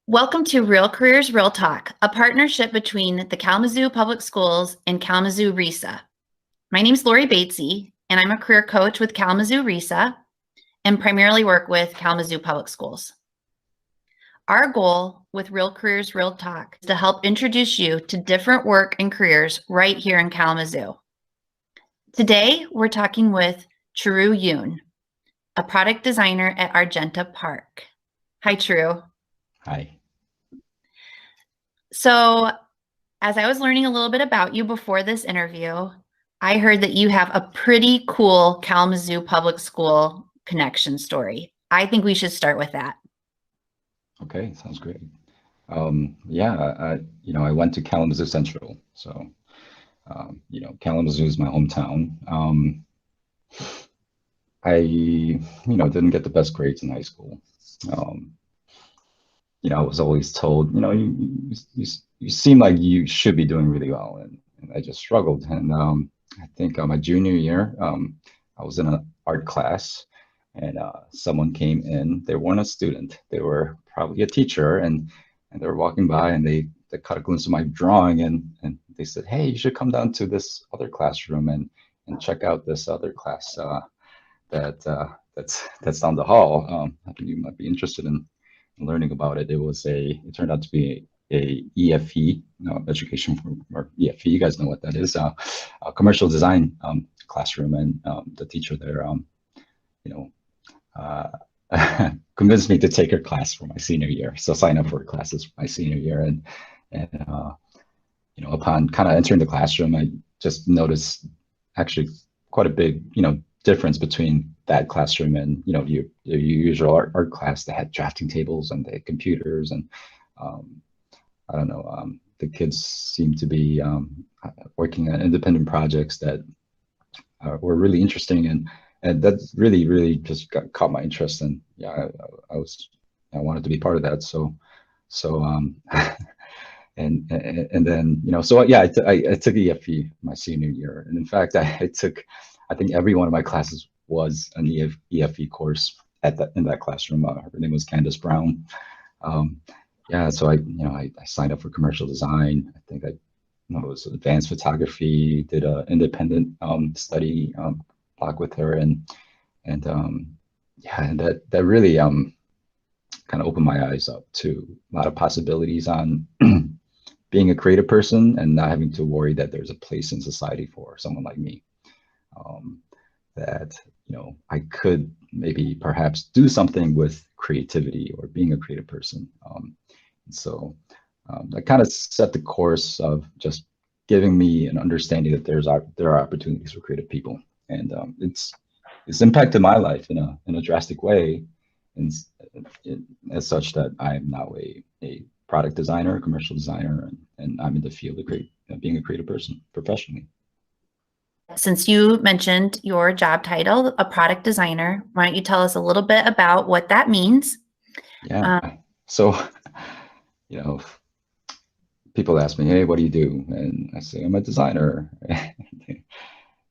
Welcome to Real Careers, Real Talk, a partnership between the Kalamazoo Public Schools and Kalamazoo RESA. My name is Lori Batesy, and I'm a career coach with Kalamazoo RESA and primarily work with Kalamazoo Public Schools. Our goal with Real Careers, Real Talk is to help introduce you to different work and careers right here in Kalamazoo. Today, we're talking with Churu Yun, a product designer at Argenta Park. Hi, Churu. Hi. So, as I was learning a little bit about you before this interview, I heard that you have a pretty cool Kalamazoo Public School connection story. I think we should start with that. Okay, sounds great. I went to Kalamazoo Central, so Kalamazoo is my hometown. I didn't get the best grades in high school. I was always told, you seem like you should be doing really well, and I just struggled. And I think my junior year, I was in an art class, and someone came in. They weren't a student; they were probably a teacher, and they were walking by, and they caught a glimpse of my drawing, and they said, "Hey, you should come down to this other classroom and check out this other class that's down the hall. I think you might be interested in learning about it." It turned out to be a EFE, education or EFE. You guys know what that is, a commercial design classroom, and the teacher there, convinced me to take her class for my senior year. So sign up for classes for my senior year, and upon kind of entering the classroom, I just noticed actually quite a big, difference between that classroom and your usual art class that had drafting tables and they had computers, and the kids seemed to be working on independent projects that were really interesting, and that really just caught my interest, and I wanted to be part of that. I took EFE my senior year, and in fact I think every one of my classes was an EFE course in that classroom. Her name was Candace Brown. So I signed up for commercial design. I think it was advanced photography. Did an independent study block with her, and that really kind of opened my eyes up to a lot of possibilities on being a creative person and not having to worry that there's a place in society for someone like me. That I could maybe perhaps do something with creativity or being a creative person. That kind of set the course of just giving me an understanding that there are opportunities for creative people, and it's impacted my life in a drastic way, and as such that I am now a product designer, a commercial designer, and I'm in the field of being a creative person professionally. Since you mentioned your job title, a product designer, why don't you tell us a little bit about what that means? Yeah. So, people ask me, "Hey, what do you do?" And I say, "I'm a designer."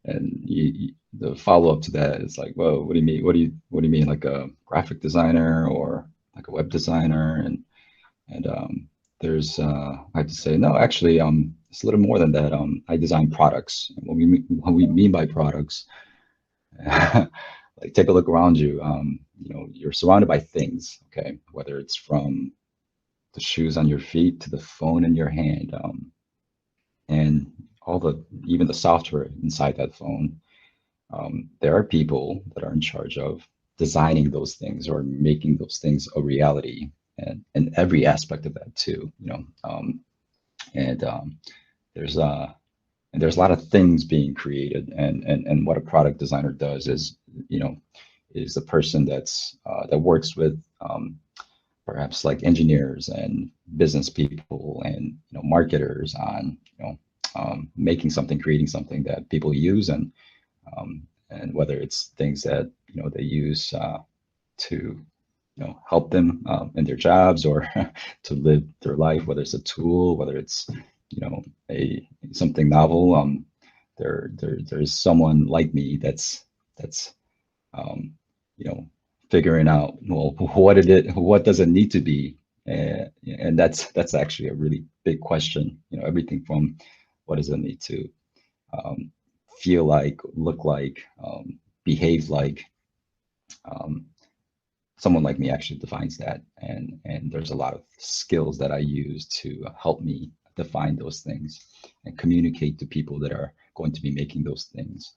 And the follow-up to that is like, "Well, what do you mean? What do you mean, like a graphic designer or like a web designer?" And I have to say, no, actually, it's a little more than that. I design products. What we mean by products, like take a look around you. You're surrounded by things, okay? Whether it's from the shoes on your feet to the phone in your hand, and even the software inside that phone. There are people that are in charge of designing those things or making those things a reality, and every aspect of that too. There's a lot of things being created, and what a product designer does is the person that works with perhaps like engineers and business people and marketers on making something, creating something that people use, and whether it's things that they use to help them in their jobs or to live their life, whether it's a tool, whether it's something novel. There's someone like me that's figuring out, well, what does it need to be And that's actually a really big question. You know, everything from what does it need to feel like, look like, behave like. Um, Someone like me actually defines that, and there's a lot of skills that I use to help me define those things and communicate to people that are going to be making those things,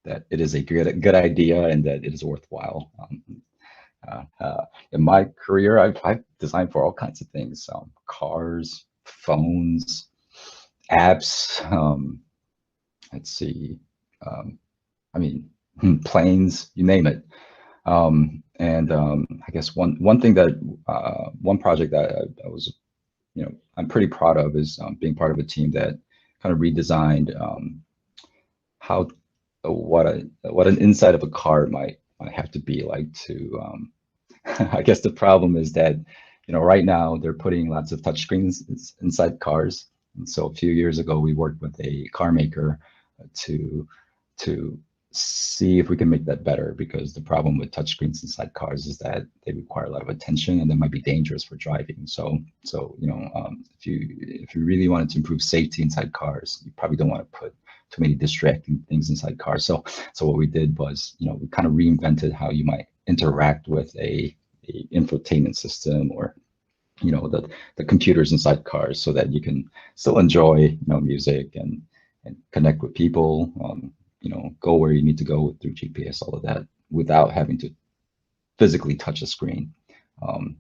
that it is a good idea and that it is worthwhile. In my career, I've designed for all kinds of things: cars, phones, apps. Let's see, I mean, planes, you name it. I guess one thing that one project that I was, you know, I'm pretty proud of is being part of a team that kind of redesigned how what an inside of a car might have to be like to. I guess the problem is that, you know, right now they're putting lots of touchscreens inside cars, and so a few years ago we worked with a car maker to see if we can make that better, because the problem with touchscreens inside cars is that they require a lot of attention and they might be dangerous for driving. So you know, if you really wanted to improve safety inside cars, you probably don't want to put too many distracting things inside cars. So what we did was, you know, we kind of reinvented how you might interact with a infotainment system, or, you know, the computers inside cars, so that you can still enjoy, you know, music and connect with people. You know, go where you need to go through GPS, all of that, without having to physically touch a screen.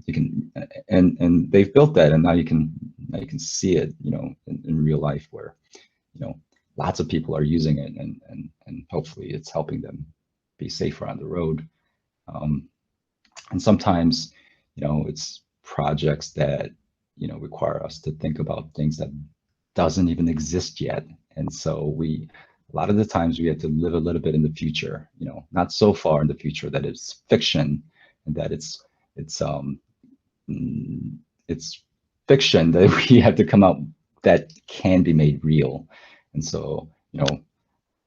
You can, and they've built that, and now you can see it, you know, in real life, where, you know, lots of people are using it, and hopefully it's helping them be safer on the road. And sometimes, you know, it's projects that, you know, require us to think about things that doesn't even exist yet, and so a lot of the times we have to live a little bit in the future, you know, not so far in the future that it's fiction, and that it's fiction that we have to come out that can be made real. And so, you know,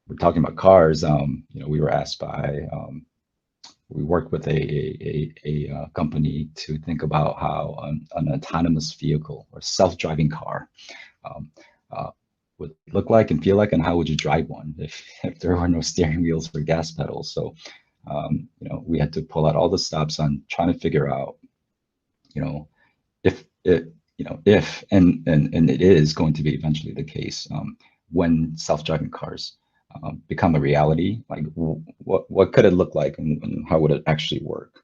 we're talking about cars. You know, we were asked by, we worked with a company to think about how an autonomous vehicle or self-driving car would look like and feel like, and how would you drive one if there were no steering wheels or gas pedals. So, you know, we had to pull out all the stops on trying to figure out, you know, if it, you know, if and it is going to be eventually the case, when self-driving cars become a reality, like what could it look like, and how would it actually work?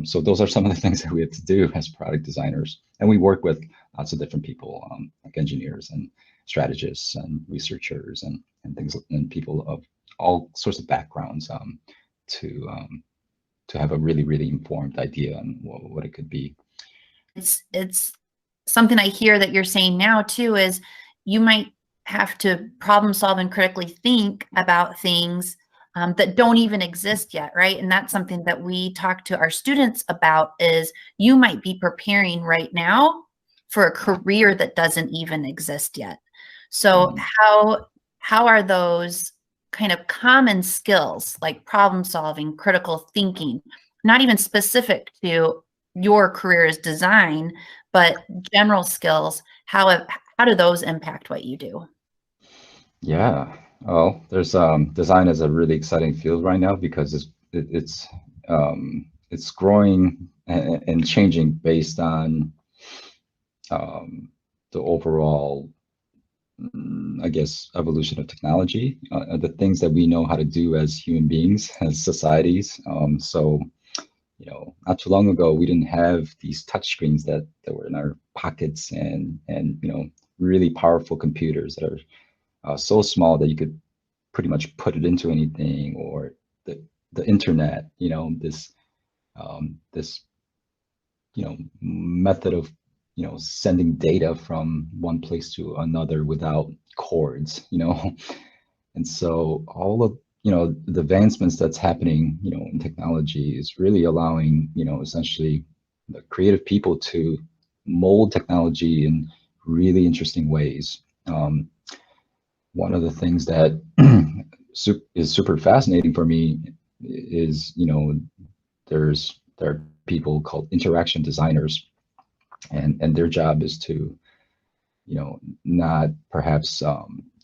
So those are some of the things that we have to do as product designers, and we work with lots of different people, like engineers and strategists and researchers and things, and people of all sorts of backgrounds, to have a really informed idea on what it could be. It's something I hear that you're saying now too, is you might have to problem solve and critically think about things that don't even exist yet, right? And that's something that we talk to our students about, is you might be preparing right now for a career that doesn't even exist yet. So how are those kind of common skills, like problem solving, critical thinking, not even specific to your career as design, but general skills, how do those impact what you do? Yeah, well, there's design is a really exciting field right now, because it's growing and changing based on the overall, I guess, evolution of technology, the things that we know how to do as human beings, as societies. So, you know, not too long ago, we didn't have these touch screens that were in our pockets, and you know, really powerful computers that are so small that you could pretty much put it into anything, or the internet. You know, this you know, method of, you know, sending data from one place to another without cords. You know, and so all of, you know, the advancements that's happening, you know, in technology is really allowing, you know, essentially the creative people to mold technology in really interesting ways. One of the things that is super fascinating for me is, you know, there are people called interaction designers, and their job is to, not perhaps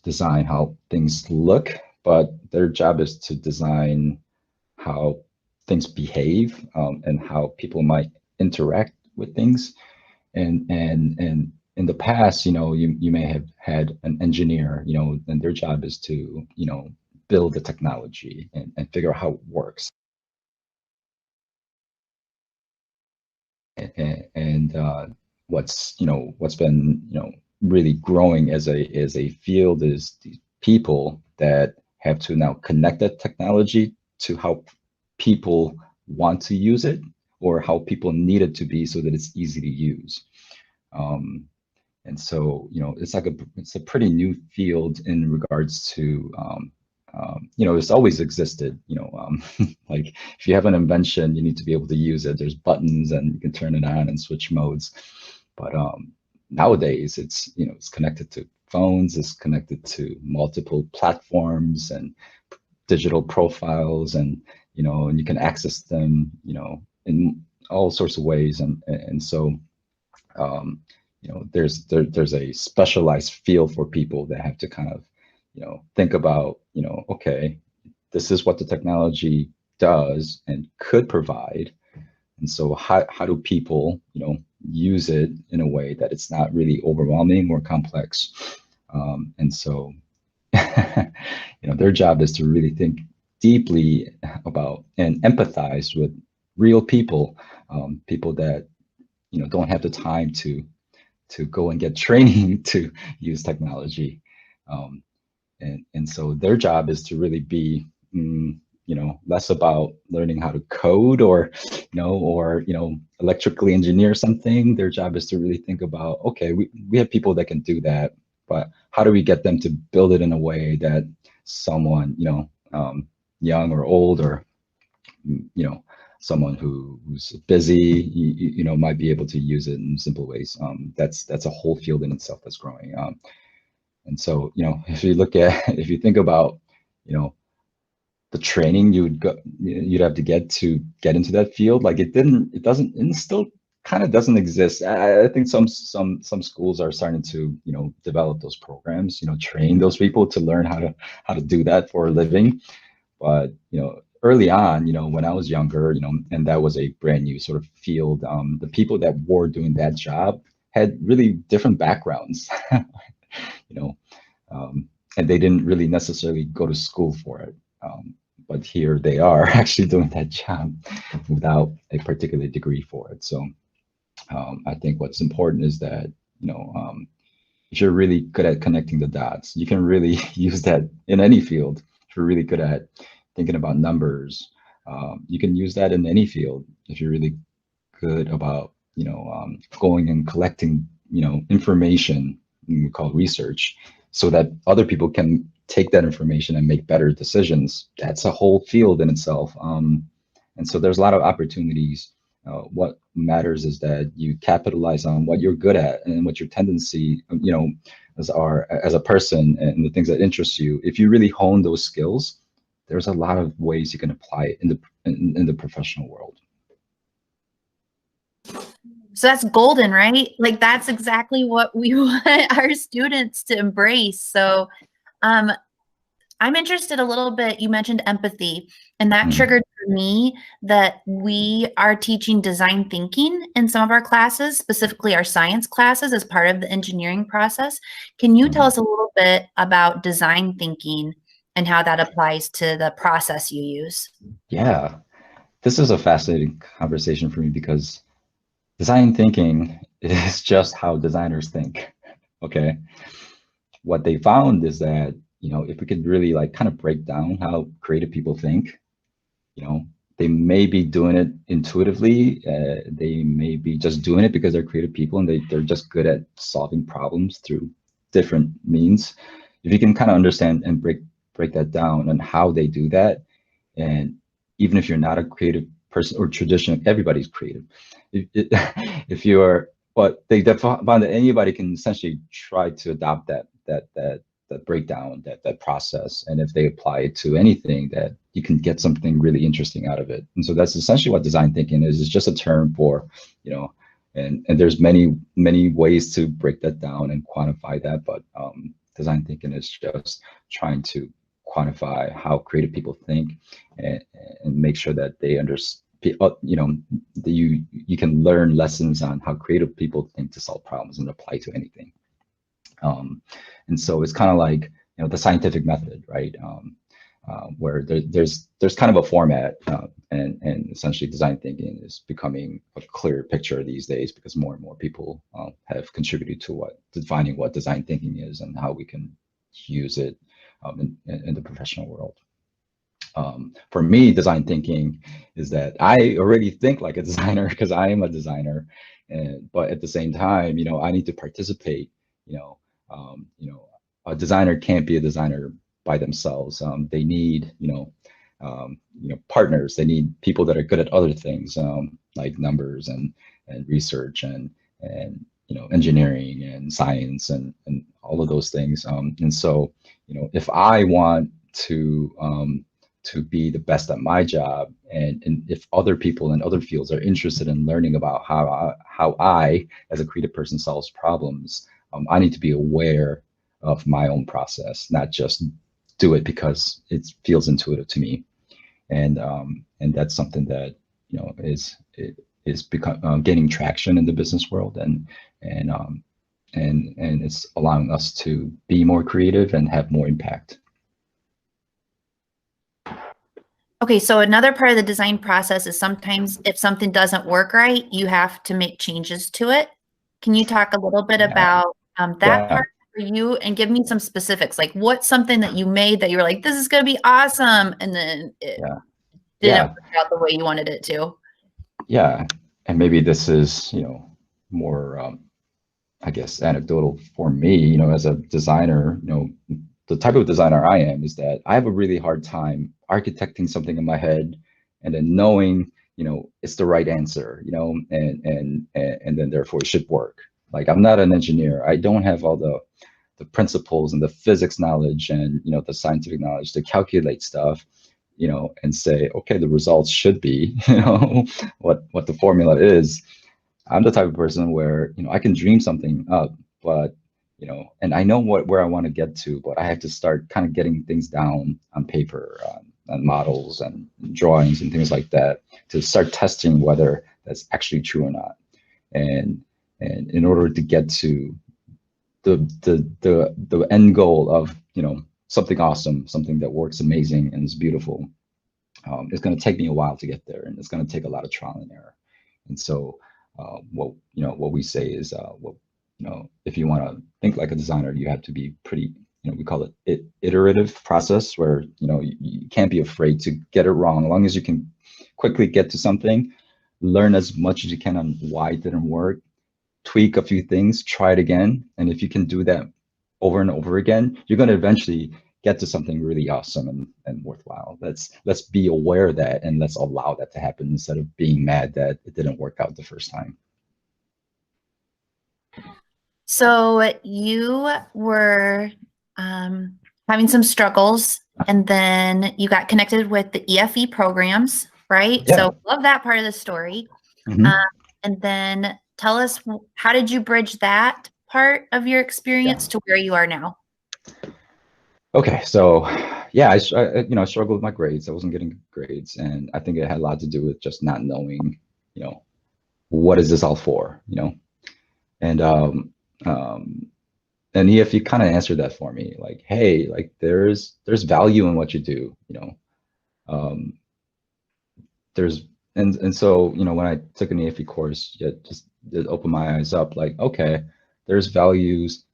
design how things look, but their job is to design how things behave, and how people might interact with things. And in the past, you may have had an engineer, and their job is to, build the technology and figure out how it works. And what's been, really growing as a field is the people that have to now connect that technology to how people want to use it, or how people need it to be so that it's easy to use. And so, it's a pretty new field in regards to, it's always existed, like if you have an invention, you need to be able to use it. There's buttons and you can turn it on and switch modes. But nowadays it's connected to phones, it's connected to multiple platforms and digital profiles, and, and you can access them, in all sorts of ways. And so, there's a specialized field for people that have to kind of, think about, okay, this is what the technology does and could provide. And so how do people, use it in a way that it's not really overwhelming or complex? And so, their job is to really think deeply about and empathize with real people, people that, don't have the time to go and get training to use technology. And so their job is to really be, less about learning how to code or electrically engineer something. Their job is to really think about, okay, we have people that can do that, but how do we get them to build it in a way that someone, young or old, or, someone who's busy, might be able to use it in simple ways. That's a whole field in itself that's growing. And so, if you think about, the training you'd have to get into that field, like it still kind of doesn't exist. I think some schools are starting to, develop those programs, train those people to learn how to do that for a living. But, early on, when I was younger, and that was a brand new sort of field, the people that were doing that job had really different backgrounds, and they didn't really necessarily go to school for it. But here they are actually doing that job without a particular degree for it. So I think what's important is that, if you're really good at connecting the dots, you can really use that in any field. If you're really good at thinking about numbers, you can use that in any field. If you're really good about, going and collecting, information, we call it research, so that other people can take that information and make better decisions. That's a whole field in itself. And so there's a lot of opportunities. What matters is that you capitalize on what you're good at and what your tendency, as a person, and the things that interest you. If you really hone those skills, there's a lot of ways you can apply it in the professional world. So that's golden, right? Like that's exactly what we want our students to embrace. So I'm interested a little bit, you mentioned empathy, and that triggered for me that we are teaching design thinking in some of our classes, specifically our science classes as part of the engineering process. Can you tell us a little bit about design thinking and how that applies to the process you use? Yeah, this is a fascinating conversation for me, because design thinking is just how designers think. Okay. What they found is that, if we could really kind of break down how creative people think, they may be doing it intuitively. They may be just doing it because they're creative people and they're just good at solving problems through different means. If you can kind of understand and break that down and how they do that, and even if you're not a creative person or traditional, everybody's creative. If you're, but they found that anybody can essentially try to adopt that breakdown, that process, and if they apply it to anything, that you can get something really interesting out of it. And so that's essentially what design thinking is. It's just a term for, And there's many ways to break that down and quantify that, but design thinking is just trying to quantify how creative people think, and make sure that they understand, you know, that you can learn lessons on how creative people think to solve problems and apply to anything. And so it's kind of like, you know, the scientific method, right? Where there's kind of a format, and essentially design thinking is becoming a clear picture these days, because more and more people have contributed to defining what design thinking is and how we can use it in the professional world. For me, design thinking is that I already think like a designer because I am a designer, but at the same time, you know, I need to participate. A designer can't be a designer by themselves. They need, partners. They need people that are good at other things, like numbers and research and engineering and science and all of those things. And so, if I want to be the best at my job, and if other people in other fields are interested in learning about how I as a creative person solves problems, I need to be aware of my own process, not just do it because it feels intuitive to me. And that's something that is gaining traction in the business world, and it's allowing us to be more creative and have more impact. Okay, so another part of the design process is sometimes if something doesn't work right, you have to make changes to it. Can you talk a little bit about that part for you, and give me some specifics? Like, what's something that you made that you were like, this is going to be awesome, and then it didn't work out the way you wanted it to? Yeah, and maybe this is, more, I guess, anecdotal for me, as a designer, the type of designer I am is that I have a really hard time architecting something in my head and then knowing, it's the right answer, and then therefore it should work. Like, I'm not an engineer. I don't have all the principles and the physics knowledge and, the scientific knowledge to calculate stuff, and say, okay, the results should be, what the formula is. I'm the type of person where, I can dream something up, but and I know where I want to get to, but I have to start kind of getting things down on paper, and models and drawings and things like that to start testing whether that's actually true or not. And in order to get to the end goal of, something awesome, something that works amazing and is beautiful, it's going to take me a while to get there, and it's going to take a lot of trial and error. And so what we say is, if you want to think like a designer, you have to be pretty, we call it iterative process, where, you can't be afraid to get it wrong. As long as you can quickly get to something, learn as much as you can on why it didn't work, tweak a few things, try it again. And if you can do that over and over again, you're going to eventually get to something really awesome and worthwhile. Let's be aware of that, and let's allow that to happen instead of being mad that it didn't work out the first time. So you were having some struggles, and then you got connected with the EFE programs, right? Yeah. So love that part of the story. Mm-hmm. And then tell us, how did you bridge that part of your experience to where you are now? Okay, so yeah, I struggled with my grades. I wasn't getting grades, and I think it had a lot to do with just not knowing, what is this all for, and EFE kind of answered that for me, like, hey, like there's value in what you do, so when I took an EFE course, it just opened my eyes up, like, okay, there's values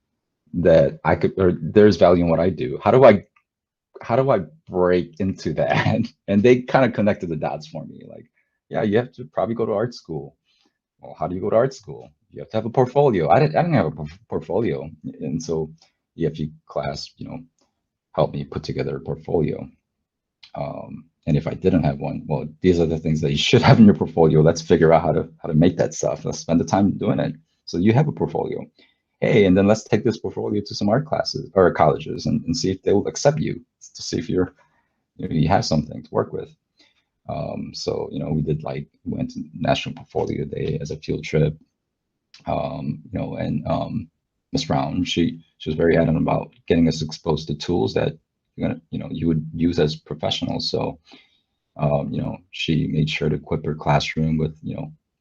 that I could, or there's value in what I do. How do I break into that? And they kind of connected the dots for me. Like, yeah, you have to probably go to art school. Well, how do you go to art school? You have to have a portfolio. I didn't have a portfolio, and so EFE class, helped me put together a portfolio. And if I didn't have one, well, these are the things that you should have in your portfolio. Let's figure out how to make that stuff. Let's spend the time doing it. So you have a portfolio. Hey, and then let's take this portfolio to some art classes or colleges and see if they will accept you, to see if you have something to work with. So we went to National Portfolio Day as a field trip, And Ms. Brown, she was very adamant about getting us exposed to tools that you would use as professionals. So she made sure to equip her classroom with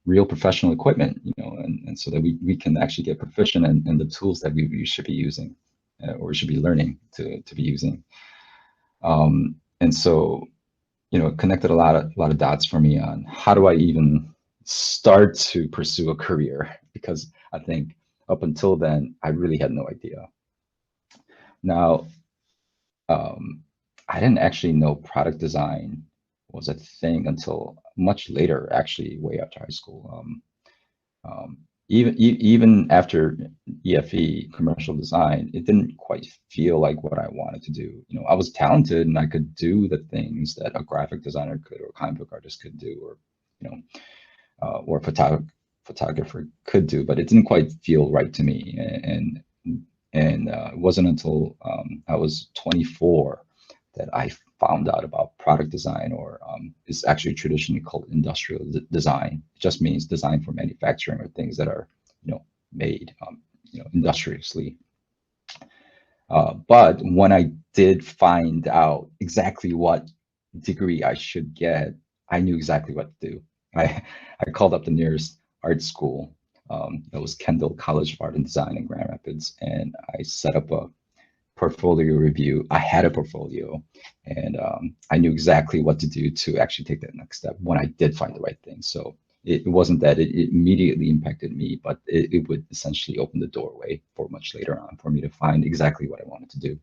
real professional equipment, and so that we can actually get proficient in the tools that we should be using, or should be learning to be using. And so it connected a lot of dots for me on how do I even start to pursue a career, because I think up until then I really had no idea. Now, I didn't actually know product design was a thing until much later, actually, way after high school. Even after EFE, commercial design, it didn't quite feel like what I wanted to do. I was talented and I could do the things that a graphic designer could, or a comic book artist could do, or photographer could do, but it didn't quite feel right to me. And it wasn't until I was 24 that I found out about product design, or it's actually traditionally called industrial design. It just means design for manufacturing, or things that are made industriously. But when I did find out exactly what degree I should get, I knew exactly what to do. I called up the nearest art school. That was Kendall College of Art and Design in Grand Rapids, and I set up a portfolio review. I had a portfolio, and I knew exactly what to do to actually take that next step when I did find the right thing. So it wasn't that it immediately impacted me, but it would essentially open the doorway for much later on for me to find exactly what I wanted to do.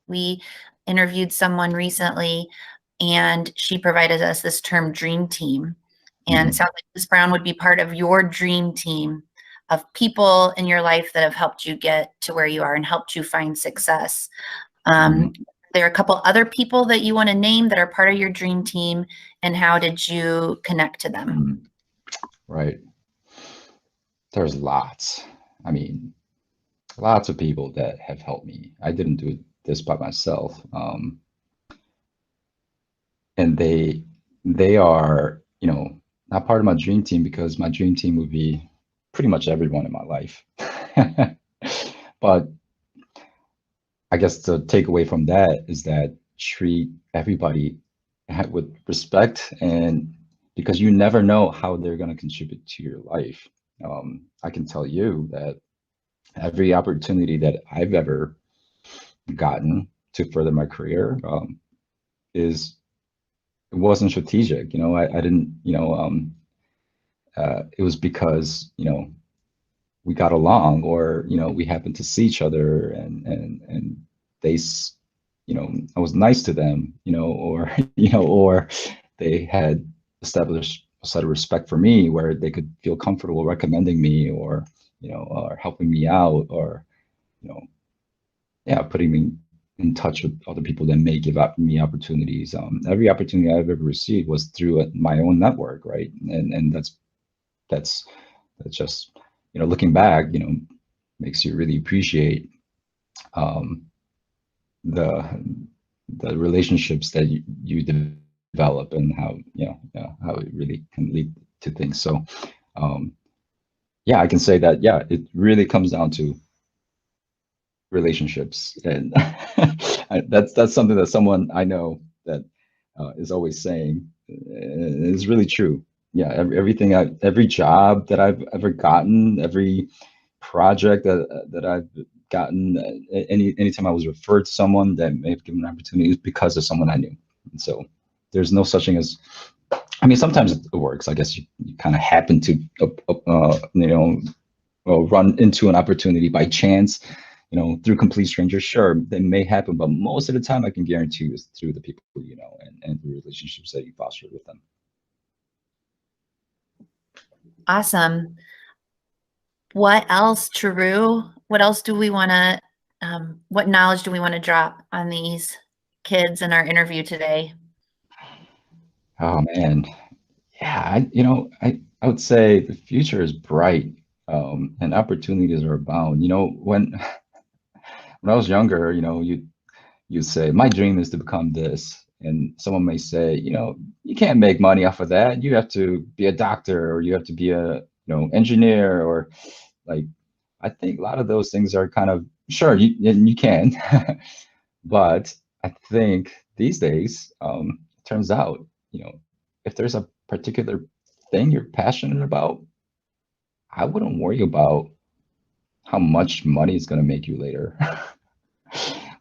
We interviewed someone recently, and she provided us this term dream team. And it sounds like Ms. Brown would be part of your dream team of people in your life that have helped you get to where you are and helped you find success. There are a couple other people that you want to name that are part of your dream team, and how did you connect to them? Right. There's lots. I mean, lots of people that have helped me. I didn't do this by myself. And they are, not part of my dream team, because my dream team would be pretty much everyone in my life. But I guess the takeaway from that is that treat everybody with respect, and because you never know how they're going to contribute to your life. I can tell you that every opportunity that I've ever gotten to further my career it wasn't strategic. I didn't, it was because, we got along, or, we happened to see each other, and they, I was nice to them, or, or they had established a set of respect for me where they could feel comfortable recommending me, or, or helping me out, or, putting me in touch with other people that may give me opportunities. Every opportunity I've ever received was through my own network, right? And that's just, looking back, makes you really appreciate the relationships that you develop, and how how it really can lead to things. So I can say that it really comes down to relationships, and that's something that someone I know that is always saying is really true. Every job that I've ever gotten, every project that I've gotten, anytime I was referred to someone that may have given an opportunity, because of someone I knew. And so there's no such thing as, I mean, sometimes it works. I guess you kind of happen to run into an opportunity by chance, through complete strangers. Sure, that may happen, but most of the time I can guarantee you it's through the people you know, and the relationships that you foster with them. Awesome. What else, Churu? What else do we want to, what knowledge do we want to drop on these kids in our interview today? Oh man, yeah, I would say the future is bright, and opportunities are abound. When I was younger, you say, my dream is to become this. And someone may say, you can't make money off of that. You have to be a doctor, or you have to be a engineer, or like, I think a lot of those things are kind of, sure, you can, but I think these days, it turns out, if there's a particular thing you're passionate about, I wouldn't worry about how much money it's going to make you later,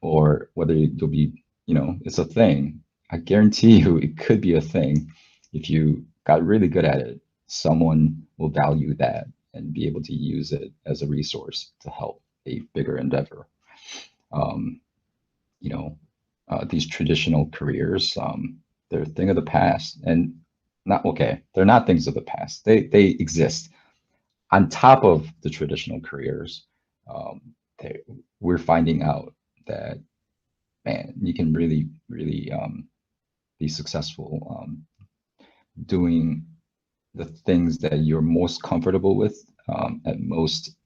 or whether you'll be, it's a thing. I guarantee you it could be a thing. If you got really good at it, someone will value that and be able to use it as a resource to help a bigger endeavor. Um, these traditional careers, they're a thing of the past, and not okay. They're not things of the past. They exist on top of the traditional careers. Um, we're finding out that, man, you can really, really be successful doing the things that you're most comfortable with, at most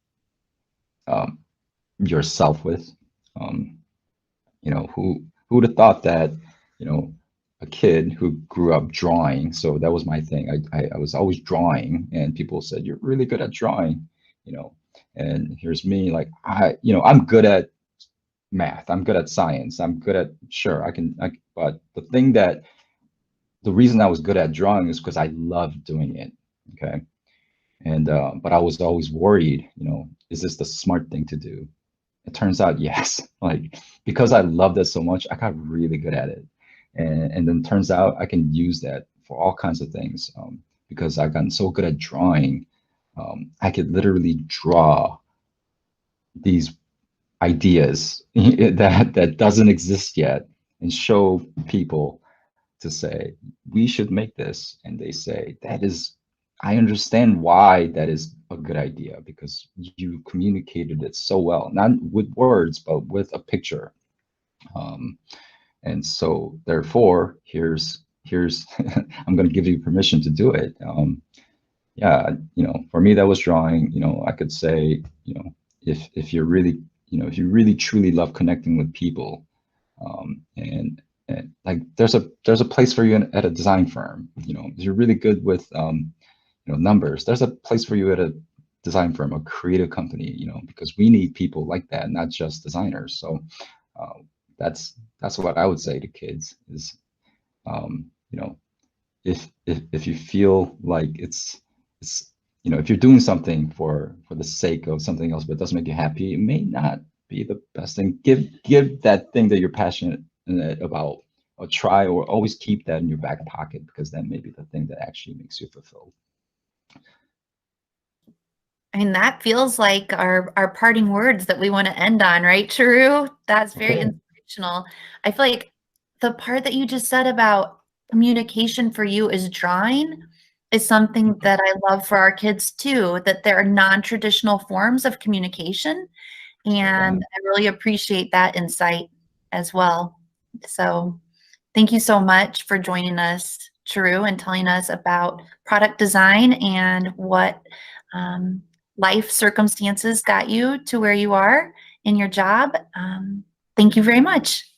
yourself with. Who would have thought that, a kid who grew up drawing, so that was my thing. I was always drawing, and people said, you're really good at drawing, and here's me, like, I'm good at math, I'm good at science, I'm good at, sure, but the reason I was good at drawing is because I loved doing it. Okay. And but I was always worried, is this the smart thing to do? It turns out, yes. Like, because I loved it so much, I got really good at it. And then turns out I can use that for all kinds of things, because I've gotten so good at drawing. I could literally draw these ideas that doesn't exist yet and show people, to say, we should make this. And they say, I understand why that is a good idea, because you communicated it so well, not with words, but with a picture. And so therefore, here's I'm going to give you permission to do it. Yeah, for me, that was drawing. I could say, if you're really, if you really truly love connecting with people, and like, there's a place for you at a design firm. If you're really good with numbers, there's a place for you at a design firm, a creative company, because we need people like that, not just designers. So that's what I would say to kids is, if you feel like it's if you're doing something for the sake of something else, but it doesn't make you happy, it may not be the best thing. Give that thing that you're passionate about a try, or always keep that in your back pocket, because that may be the thing that actually makes you fulfilled. And that feels like our parting words that we want to end on, right, Churu? That's very inspirational. I feel like the part that you just said about communication for you is drawing is something that I love for our kids too, that there are non-traditional forms of communication. And I really appreciate that insight as well. So thank you so much for joining us, Churu, and telling us about product design and what life circumstances got you to where you are in your job. Thank you very much.